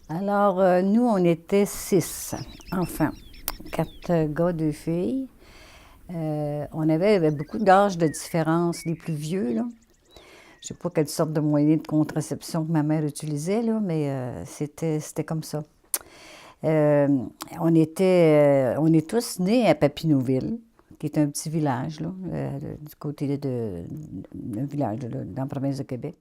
Alors, nous, on était 6 enfants, 4 gars, 2 filles. On avait beaucoup d'âges de différence. Les plus vieux, là, je sais pas quelle sorte de moyen de contraception que ma mère utilisait, là, mais c'était comme ça. Euh, on est tous nés à Papineauville, qui est un petit village, là, du côté d'un village dans la province de Québec.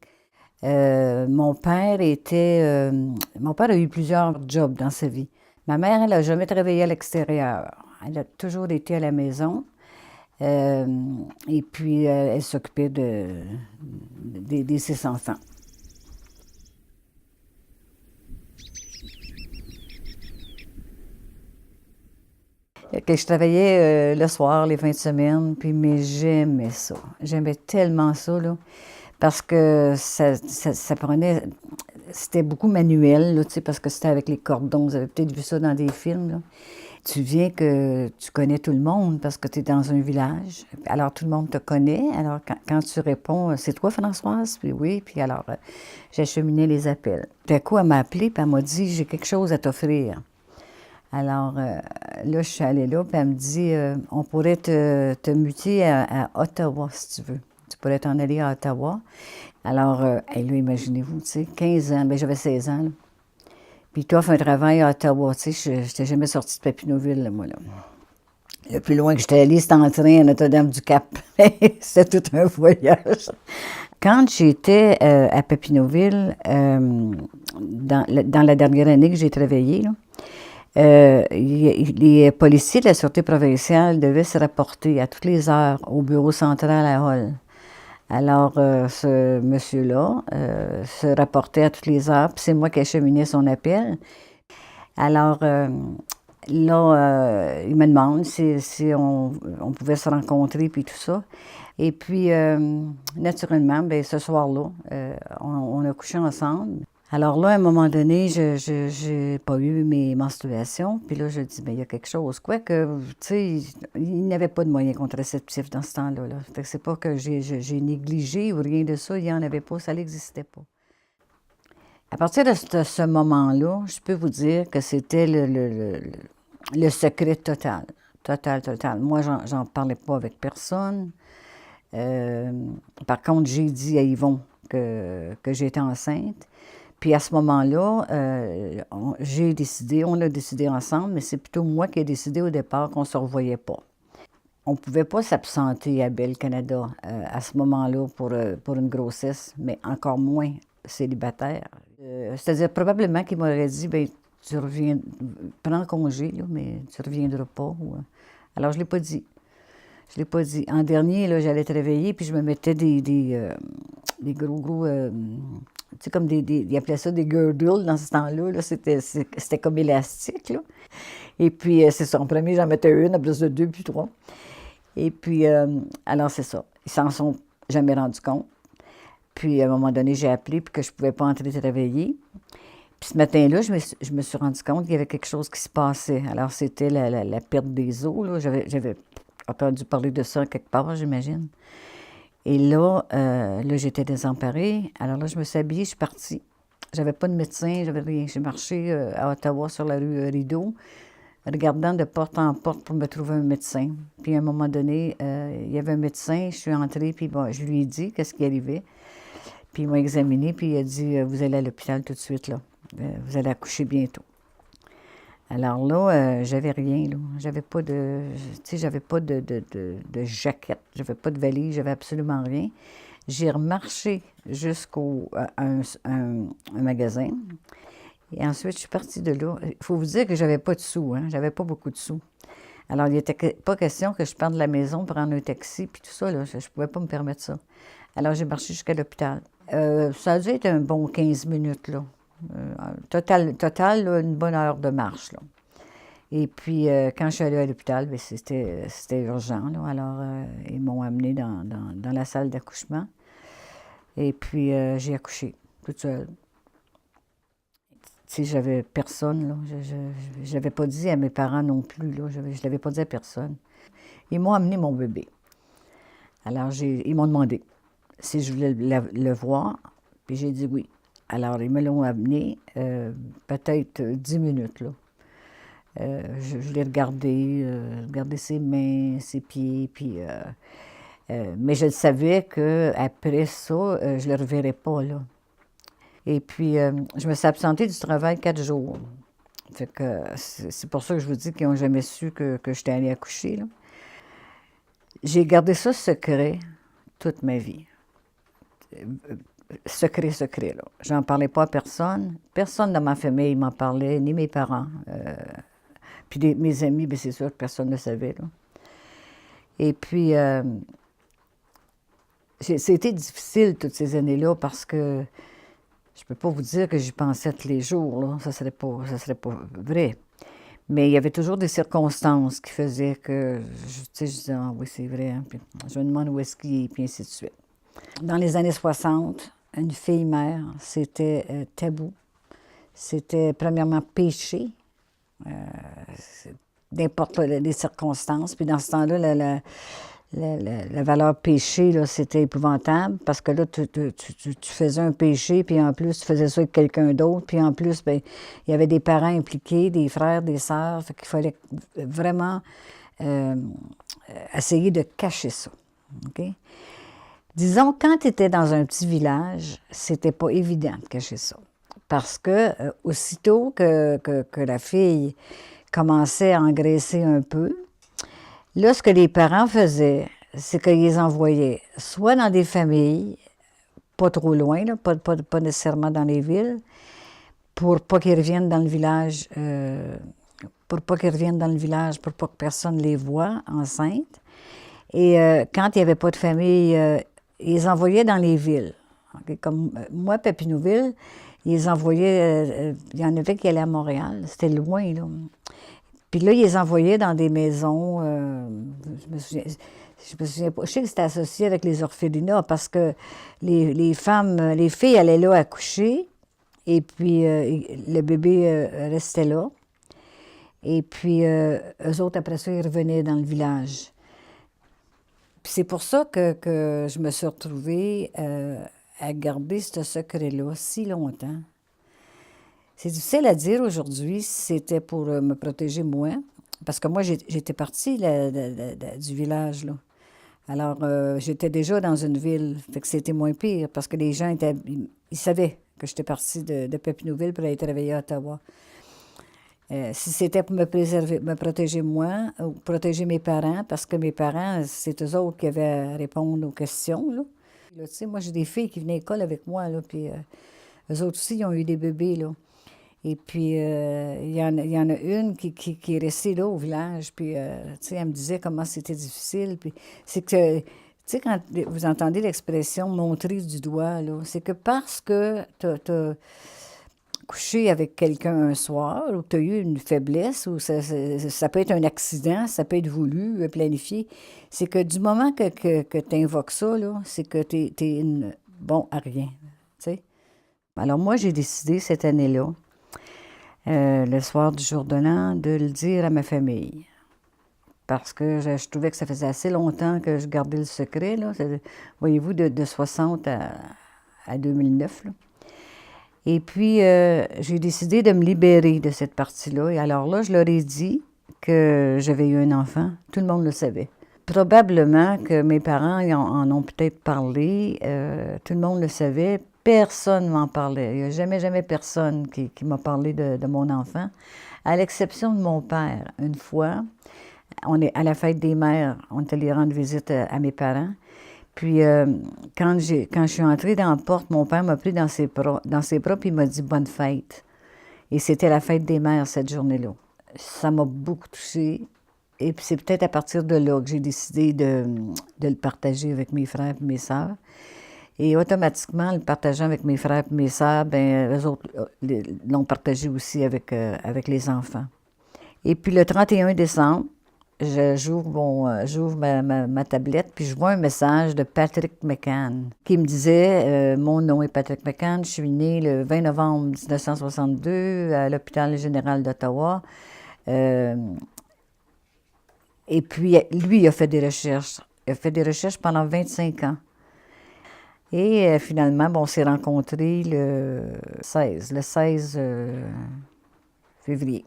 Mon père a eu plusieurs jobs dans sa vie. Ma mère, elle n'a jamais travaillé à l'extérieur. Elle a toujours été à la maison. Euh, et puis, elle s'occupait des 6 enfants. Que je travaillais le soir, les fins de semaine, puis mais j'aimais ça. J'aimais tellement ça, là, parce que ça prenait... C'était beaucoup manuel, là, tu sais, parce que c'était avec les cordons. Vous avez peut-être vu ça dans des films, là. Tu viens que tu connais tout le monde parce que tu es dans un village. Alors, tout le monde te connaît. Alors, quand tu réponds, c'est toi, Françoise? Puis oui. Puis alors, j'acheminais les appels. Tout à coup, elle m'a appelé, puis elle m'a dit, j'ai quelque chose à t'offrir. Alors, là, je suis allée là, puis elle me dit, on pourrait te muter à Ottawa, si tu veux. Tu pourrais t'en aller à Ottawa. Alors, et là, imaginez-vous, tu sais, 15 ans, bien, j'avais 16 ans, là. Puis toi, fais un travail à Ottawa, tu sais, je n'étais jamais sortie de Papineauville, là, moi, là. Le plus loin que j'étais allée, c'était en train à Notre-Dame-du-Cap. C'était tout un voyage. Quand j'étais à Papineauville, dans la dernière année que j'ai travaillé, là, les policiers de la Sûreté provinciale devaient se rapporter à toutes les heures au bureau central à Hall. Alors, ce monsieur-là se rapportait à toutes les heures, puis c'est moi qui acheminais son appel. Alors, là, il me demande si on pouvait se rencontrer, puis tout ça. Et puis, naturellement, bien, ce soir-là, on a couché ensemble. Alors là, à un moment donné, je n'ai pas eu mes menstruations. Puis là, je dis, bien, il y a quelque chose. Quoique, tu sais, il n'y avait pas de moyens contraceptifs dans ce temps-là, là. Fait que c'est pas que j'ai négligé ou rien de ça. Il n'y en avait pas, ça n'existait pas. À partir de ce moment-là, je peux vous dire que c'était le secret total. Total, total. Moi, j'en parlais pas avec personne. Euh, Par contre, j'ai dit à Yvon que j'étais enceinte. Puis à ce moment-là, on a décidé ensemble, mais c'est plutôt moi qui ai décidé au départ qu'on ne se revoyait pas. On ne pouvait pas s'absenter à Belle Canada à ce moment-là pour une grossesse, mais encore moins célibataire. C'est-à-dire probablement qu'il m'aurait dit, ben tu reviens, prends congé, là, mais tu ne reviendras pas. Alors je ne l'ai pas dit. Je ne l'ai pas dit. En dernier, là, j'allais te réveiller, puis je me mettais des gros, tu sais, comme ils appelaient ça des girdles dans ce temps-là, là, c'était comme élastique, là. Et puis, c'est ça, en premier, j'en mettais une, après ça, deux, puis trois. Et puis, alors, c'est ça. Ils s'en sont jamais rendus compte. Puis, à un moment donné, j'ai appelé, puis que je ne pouvais pas entrer te réveiller. Puis, ce matin-là, je me suis rendu compte qu'il y avait quelque chose qui se passait. Alors, c'était la perte des os, là. J'avais entendu parler de ça quelque part, j'imagine. Et là, j'étais désemparée. Alors là, je me suis habillée, je suis partie. J'avais pas de médecin, j'avais rien. J'ai marché à Ottawa sur la rue Rideau, regardant de porte en porte pour me trouver un médecin. Puis à un moment donné, il y avait un médecin, je suis entrée, puis bon, je lui ai dit qu'est-ce qui arrivait. Puis il m'a examiné, puis il a dit, vous allez à l'hôpital tout de suite, là. Vous allez accoucher bientôt. Alors là, j'avais rien, là. J'avais pas de, tu sais, j'avais pas de jaquette, j'avais pas de valise, j'avais absolument rien. J'ai remarché jusqu'au un magasin. Et ensuite, je suis partie de là. Il faut vous dire que j'avais pas de sous, hein. J'avais pas beaucoup de sous. Alors, il n'était pas question que je parte de la maison, prendre un taxi, puis tout ça, là. Je ne pouvais pas me permettre ça. Alors, j'ai marché jusqu'à l'hôpital. Ça a dû être un bon 15 minutes, là. Total là, une bonne heure de marche, là. Et puis, quand je suis allée à l'hôpital, bien, c'était urgent, là. Alors, ils m'ont amenée dans la salle d'accouchement. Et puis, j'ai accouché, toute seule. Tu sais, j'avais personne, là. Je l'avais pas dit à mes parents non plus, là. Je ne l'avais pas dit à personne. Ils m'ont amené mon bébé. Alors, ils m'ont demandé si je voulais le voir, puis j'ai dit oui. Alors, ils me l'ont amené peut-être 10 minutes, là. Je l'ai regardé ses mains, ses pieds, puis... mais je savais qu'après ça, je ne le reverrais pas, là. Et puis, je me suis absentée du travail 4 jours. Fait que c'est pour ça que je vous dis qu'ils n'ont jamais su que j'étais allée accoucher, là. J'ai gardé ça secret toute ma vie. Secret, secret, là. J'en parlais pas à personne. Personne dans ma famille m'en parlait, ni mes parents. Puis mes amis, bien, c'est sûr que personne ne le savait, là. Et puis, c'était difficile toutes ces années-là parce que je peux pas vous dire que j'y pensais tous les jours, là. Ça serait pas vrai. Mais il y avait toujours des circonstances qui faisaient que, tu sais, je disais, ah oui, c'est vrai, hein, puis je me demande où est-ce qu'il est, puis ainsi de suite. Dans les années 60, une fille mère, c'était tabou. C'était premièrement péché, n'importe les circonstances. Puis dans ce temps-là, la valeur péché, là, c'était épouvantable parce que là, tu faisais un péché, puis en plus, tu faisais ça avec quelqu'un d'autre, puis en plus, bien, il y avait des parents impliqués, des frères, des sœurs, fait qu'il fallait vraiment essayer de cacher ça. OK? Disons, quand tu étais dans un petit village, c'était pas évident de cacher ça. Parce que aussitôt que la fille commençait à engraisser un peu, là, ce que les parents faisaient, c'est qu'ils les envoyaient soit dans des familles, pas trop loin, là, pas nécessairement dans les villes, pour pas qu'ils reviennent dans le village, pour pas que personne les voie enceintes. Et quand il n'y avait pas de famille, ils les envoyaient dans les villes. Okay? Comme moi, Papineauville, ils les envoyaient, il y en avait qui allaient à Montréal, c'était loin, là. Puis là, ils les envoyaient dans des maisons, je me souviens pas, je sais que c'était associé avec les orphelinats parce que les filles allaient là accoucher et puis le bébé restait là. Et puis eux autres, après ça, ils revenaient dans le village. Puis c'est pour ça que je me suis retrouvée à garder ce secret-là si longtemps. C'est difficile à dire aujourd'hui si c'était pour me protéger moi, parce que moi, j'étais partie du village, là. Alors, j'étais déjà dans une ville, fait que c'était moins pire, parce que les gens ils savaient que j'étais partie de Papineauville pour aller travailler à Ottawa. Si c'était pour me protéger moi, ou protéger mes parents, parce que mes parents, c'est eux autres qui avaient à répondre aux questions, là. Là, tu sais, moi, j'ai des filles qui venaient à l'école avec moi, là, puis eux autres aussi, ils ont eu des bébés, là. Et puis, il y en a une qui est restée là au village, puis, tu sais, elle me disait comment c'était difficile. Puis, c'est que, tu sais, quand vous entendez l'expression montrer du doigt, là, c'est que parce que tu as couché avec quelqu'un un soir, ou tu as eu une faiblesse, ou ça peut être un accident, ça peut être voulu, planifié, c'est que du moment que tu invoques ça, là, c'est que tu es bon à rien, tu sais. Alors, moi, j'ai décidé cette année-là, le soir du jour de l'an, de le dire à ma famille. Parce que je trouvais que ça faisait assez longtemps que je gardais le secret, là. Voyez-vous, de 60 à 2009, là. Et puis, j'ai décidé de me libérer de cette partie-là. Et alors là, je leur ai dit que j'avais eu un enfant. Tout le monde le savait. Probablement que mes parents en ont peut-être parlé. Tout le monde le savait. Personne ne m'en parlait. Il n'y a jamais personne qui m'a parlé de mon enfant, à l'exception de mon père. Une fois, on est à la fête des mères, on est allé rendre visite à mes parents. Puis, quand je suis entrée dans la porte, mon père m'a pris dans ses bras, puis il m'a dit « Bonne fête ». Et c'était la fête des mères cette journée-là. Ça m'a beaucoup touchée. Et puis, c'est peut-être à partir de là que j'ai décidé de le partager avec mes frères et mes sœurs. Et automatiquement, le partageant avec mes frères et mes sœurs, bien, eux autres l'ont partagé aussi avec les enfants. Et puis, le 31 décembre, j'ouvre ma tablette, puis je vois un message de Patrick McCann qui me disait mon nom est Patrick McCann, je suis né le 20 novembre 1962 à l'hôpital général d'Ottawa. Et puis, lui, il a fait des recherches. Il a fait des recherches pendant 25 ans. Et finalement, bon, on s'est rencontrés le 16 février.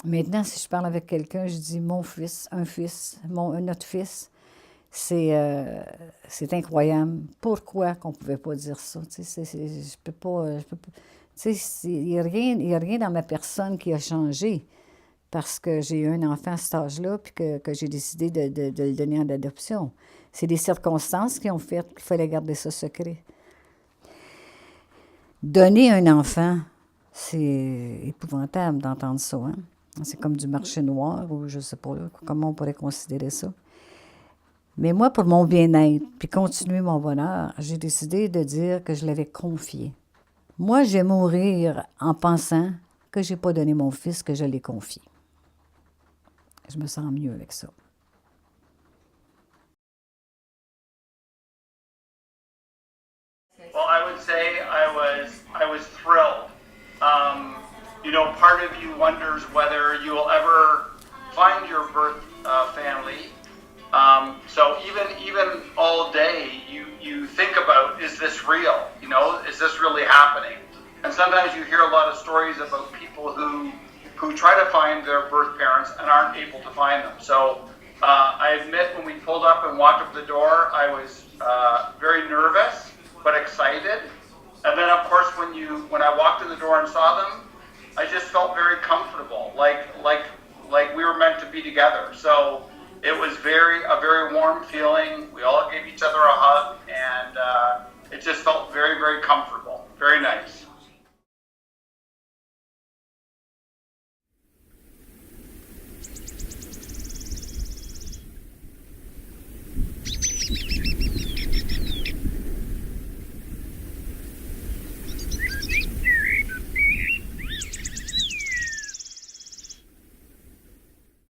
Maintenant, si je parle avec quelqu'un, je dis mon fils, un fils, notre fils. C'est incroyable. Pourquoi qu'on ne pouvait pas dire ça? Tu sais, je peux pas. Tu sais, il n'y a rien, il y a rien dans ma personne qui a changé parce que j'ai eu un enfant à cet âge-là puis que j'ai décidé de le donner en adoption. C'est des circonstances qui ont fait qu'il fallait garder ça secret. Donner un enfant, c'est épouvantable d'entendre ça. Hein? C'est comme du marché noir ou je ne sais pas là, comment on pourrait considérer ça. Mais moi, pour mon bien-être, puis continuer mon bonheur, j'ai décidé de dire que je l'avais confié. Moi, je vais mourir en pensant que je n'ai pas donné mon fils, que je l'ai confié. Je me sens mieux avec ça. Well, I would say I was thrilled. Part of you wonders whether you will ever find your birth family. So even all day, you think about, is this real? Is this really happening? And sometimes you hear a lot of stories about people who try to find their birth parents and aren't able to find them. So I admit, when we pulled up and walked up the door, I was very nervous but excited. And then, of course, when I walked in the door and saw them, I just felt very comfortable, like we were meant to be together. So it was a very warm feeling. We all gave each other a hug, and it just felt very, very comforting.